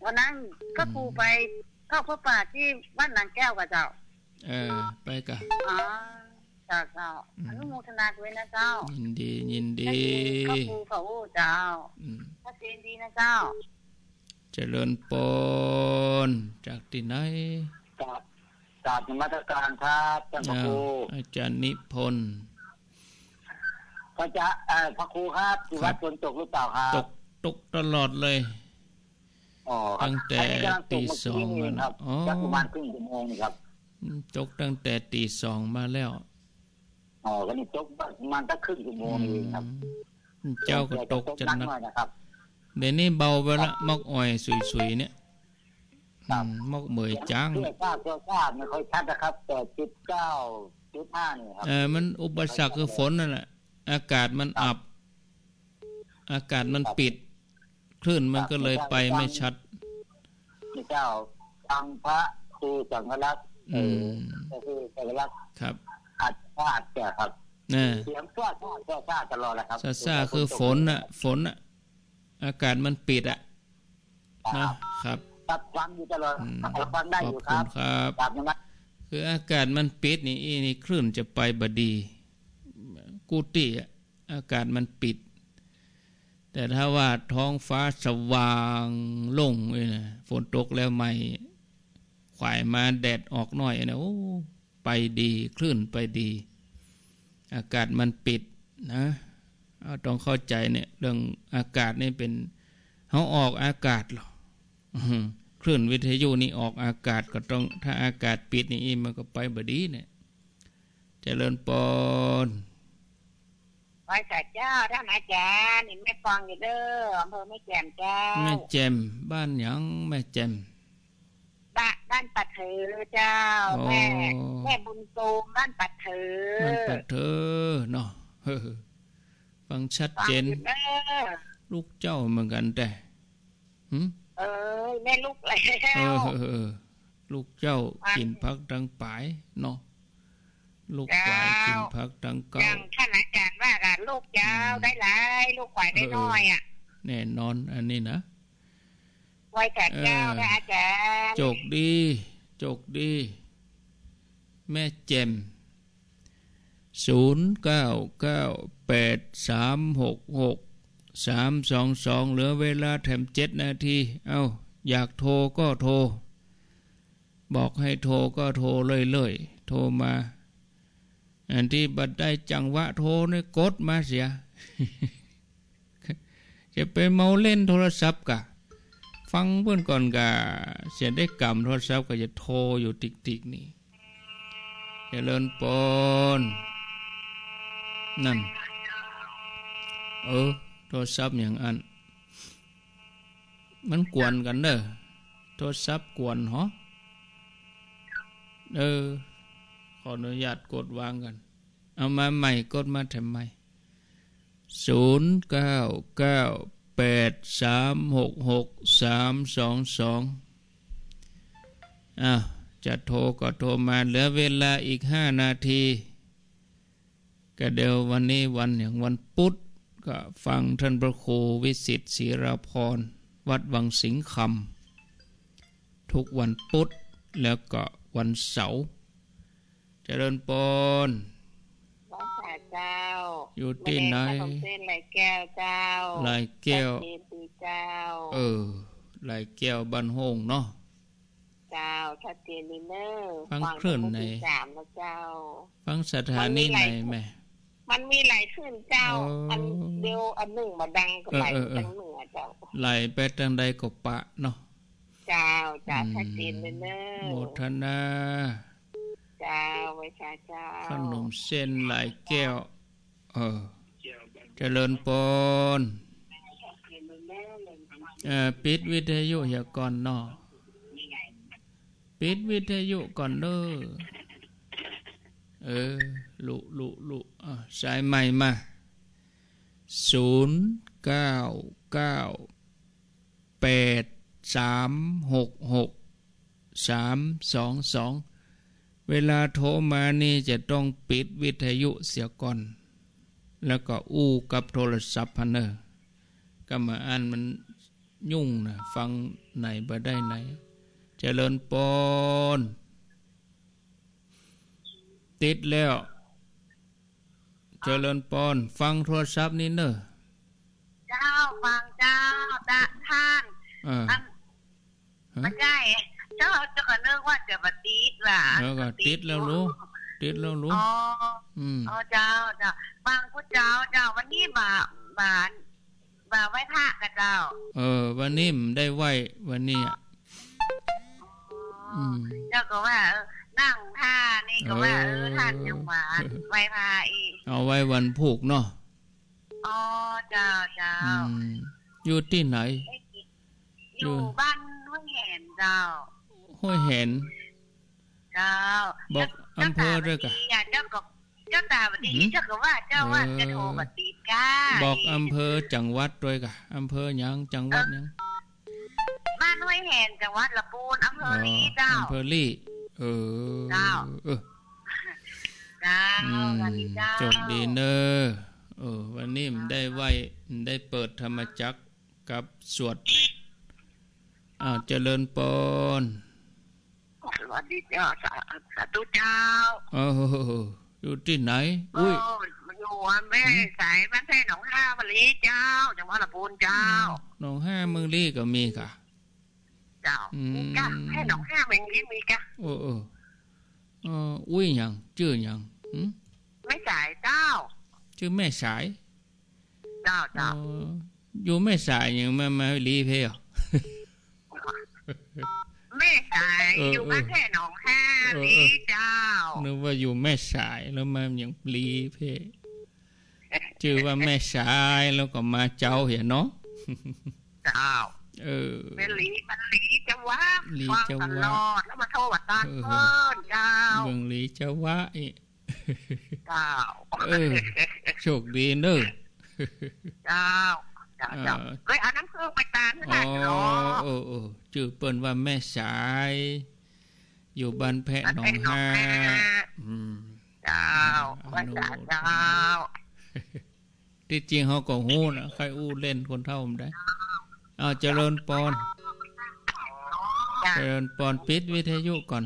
วันนั้นก็ครูไปเข้าพบป่าที่บ้านนางแก้วกับเจ้าไปกะเจ้าอนุโมทนาด้วยนะเจ้ายินดีก็ครูเขาเจ้าถ้าเจนดีนะเจ้าเจริญปนจากที่ไหนกราบนมัสการครับท่านพระครูอาจารย์นิพนธ์พระครูครับที่วัดฝนตกหรือเปล่าครับตกตลอดเลยตั้งแต่ตี 2มาแล้วประมาณครึ่งชั่วโมงครับตกตั้งแต่ตี 2มาแล้วก็นี่ตกประมาณสักครึ่งชั่วโมงเองครับเจ้าก็ตกจัดหนักเดี๋ยวนี้เบาไปละมอกอ้อยสุยๆเนี่ยมอกเหมยจ้างเสื้อผ้าไม่ค่อยชัดนะครับแต่19.5นี่ครับมันอุปสรรคคือฝนนั่นแหละอากาศมันอับอากาศมันปิดคลื่นมันก็เลยไปไม่ชัดเจ้าฟังพระครูสังฆรักษ์ก็คือสังฆรักษ์ครับอัดแก่ครับเสียงซ่าตลอดแหละครับซ่าคือฝนน่ะอากาศมันปิดอ่ะนะครับฟังอยู่ตลอดฟังได้อยู่ครับคืออากาศมันปิดนี่คลื่นจะไปบดีกุฏิอากาศมันปิดแต่ถ้าว่าท้องฟ้าสว่างโล่งเลยนะฝนตกแล้วไม่ขวายมาแดดออกหน่อยนะโอ้ไปดีคลื่นไปดีอากาศมันปิดนะต้องเข้าใจเนี่ยเรื่องอากาศนี่เป็นเขาออกอากาศหรอคลื่นวิทยุนี่ออกอากาศก็ต้องถ้าอากาศปิดนี่มันก็ไปบดีเนี่ย เจริญปนไว้แต่เจ้าท่านอาจารย์นี่แม่ฟังอยู่เด้ออำเภอแม่แจ่มเจ้าแม่แจ่มบ้านหยังแม่แจ่มบ้านปัดเถอเจ้าแม่บุญตูมบ้านปัดเถอบ้านปัดเถอเนาะฟังชัดเจนลูกเจ้าเหมือนกันแต่แม่ลูกแล้วลูกเจ้ากินพักดังปลายเนาะลูกควายกินพักดังเก่าอย่างท่านอาจารย์ว่ากันลูกเจ้าได้หลายลูกควายได้น้อยอ่ะแน่นอนอันนี้นะไว้แต่เจ้าได้อาจารย์โจกดีแม่แจ่ม0998366322เหลือเวลาแถม7 นาทีเอ้าอยากโทรก็โทรบอกให้โทรก็โทรเลยโทรมาอันที่บัดได้จังหวะโทรนี่กดมาเสีย จะไปเมาเล่นโทรศัพท์กะฟังเพื่อนก่อนกะเสียได้กำโทรศัพท์ก็จะโทรอยู่ติ๊กนี่เจริญปนนั่นโทรศัพท์อย่างอันมันกวนกันเด้อโทรศัพท์กวนเหรอขออนุญาตกดวางกันเอามาใหม่กดมาทำไม0998366322จะโทรก็โทรมาเหลือเวลาอีก5 นาทีก็เดี๋ยววันนี้วันอย่างวันพุธก็ฟังท่านพระครูวิสิทธิ์ศิรพรวัดวังสิงห์คำทุกวันพุธแล้วก็วันเสาร์เจริญปนเจ้าอยู่ที่ไหนเส้นไหลแก้วเจ้าไหลแก้วเจ้าไหลแก้วบ้านโฮงเนาะเจ้าชัดเจนนี่เนอฟังคลื่นใน3นะเจ้าฟังสถานีไหนแม่มันมีหลายคลื่นเจ้าอันเดียวอันหนึ่งมาดังก็ไหลทางเหนือเจ้าไหลไปทางใดก็ปะเนาะเจ้าชัดเจนเลยเนอโมทนาเจ้าไว้เจ้าขนมเส้นไหลแก้วเจริญปนปิดวิทยุอย่าก่อนเนาะปิดวิทยุก่อนเด้อลุสายใหม่มา0998366322เวลาโทรมานี่จะต้องปิดวิทยุเสียก่อนแล้วก็อู้กับโทรศัพท์พันเนอร์ก็มาอ่านมันยุ่งนะฟังไหนบ่ได้ไหนเจริญปนติดแล้วเจริญปนฟังโทรศัพท์นี่เนอะเจ้าฟังเจ้าท่านไม่ใช่เจ้าจะก็นึกว่าจะมาติดว่ะแล้วก็ติดแล้วรู้เจ้าฟังพุทธเจ้าวันนี้มาไหว้พระกับเจ้าวันนี้ได้ไหว้วันนี้เจ้าก็ว่านั่งท่านี่ก็ว่าท่านยังหวานไหว้พระอีกเอาไว้วันผูกเนาะเจ้าอยู่ที่ไหนอยู่บ้านห้วยแหนเจ้าห้วยแหนเจ้าบอกอำเภอด้วยกันเจ้าตาวันนี้เจ้าก็ว่าเจ้าว่าจะโทรมาติดกันบอกอำเภอจังหวัดด้วยกันอำเภอหยังจังหวัดหยังบ้านห้วยแหนจังหวัดลำพูนอำเภอลี่เจ้าอำเภอลี่เจ้าโชคดีเนอะวันนี้ได้ไหว้ได้เปิดธรรมจักรกับสวดเจริญปนสวัสดีเจ้าสาธุเจ้าอยู่ที่ไหนอุ้ยมันอยู่แม่สายบ้านแพร่หนองห้าเมืองลี่เจ้าจังหวัดลำพูนเจ้าหนองห้าเมืองลี่ก็มีค่ะเจ้าก้าแค่หนองห้าเมืองลี่มีกะอุ้ยยังชื่อยังแม่สายเจ้าชื่อแม่สายเจ้าอยู่แม่สายยังมาลีเพลแ แม่สายอยู่บ้านแท่หนองห้าลีเจ้านึกว่าอยู่แม่สายแล้วมาอย่างปลีเพ่ชื่อว่าแม่สายแล้วก็มาเจ้าเห็นเนาะเจ้าเป็นลีมันลีจะว่าฟังตลอดแล้วมาโทรว่าตาเพิ่นเจ้าเบิ่งลีจะว่าเจ้าโชคดีเนอะเจ้าเลยเอาน้ำผึ้งไปตามนั่นเนาะชื่อเปิ้นว่าแม่สายอยู่บ้านแพะหนองฮาเจ้าว่าเจ้าที่จริงเฮาก็ฮู้นะใครอู้เล่นคนเท่าผมได้เอาเจริญปอนปิดวิทยุก่อน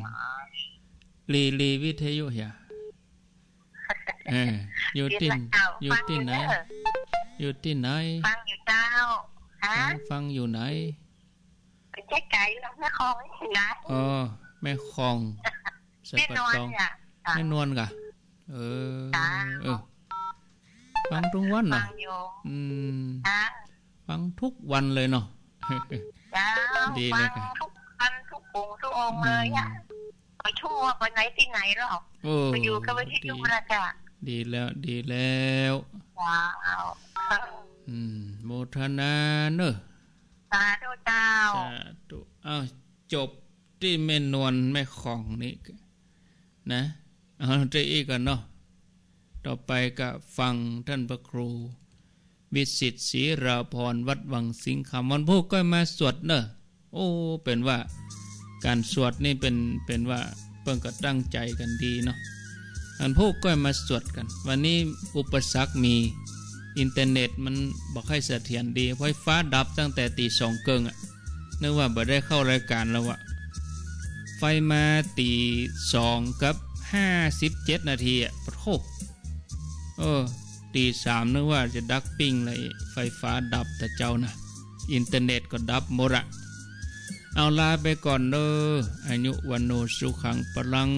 ลีวิทยุเหี่ยอยู่ที่ไหนอยู่ที่ไหนฟังอยู่เจ้าฮะฟังอยู่ไหนเป็นไกลๆแล้วแม่คลองนะแม่คลองสะปัดตองแม่นวลกะฟังทุกวันเนาะฟังทุกวันเลยเนาะดีเลยค่ะทุกวันทุกปุ่งทุกองเลยอ่ะไปชั่วไปไหนที่ไหนหรอกไปอยู่กับวิทยุนะจ๊ะดีแล้วว้าวโมทนาเนอะสาธุเจ้าจบที่แม่นวลแม่ของนี่นะจะอีกกันเนาะต่อไปก็ฟังท่านพระครูวิสิตศรีราพรวัดวังสิงห์คำวันพุธก็มาสวดเนอะเป็นว่าการสวดนี่เป็นว่าเพิ่งก็ตั้งใจกันดีเนาะวันพุธก็มาสวดกันวันนี้อุปสรรคมีอินเทอร์เน็ตมันบอกให้เสถียรดีไฟฟ้าดับตั้งแต่ตี2เกิงนึกว่าบ่ได้เข้ารายการแล้วอะไฟมาตี2กับ57นาทีปะโธตี3นึกว่าจะดักปิ้งเลยไฟฟ้าดับแต่เจ้านะอินเทอร์เน็ตก็ดับหมดอะเอาลาไปก่อนเด้ออายุวันโนสุขังพลัง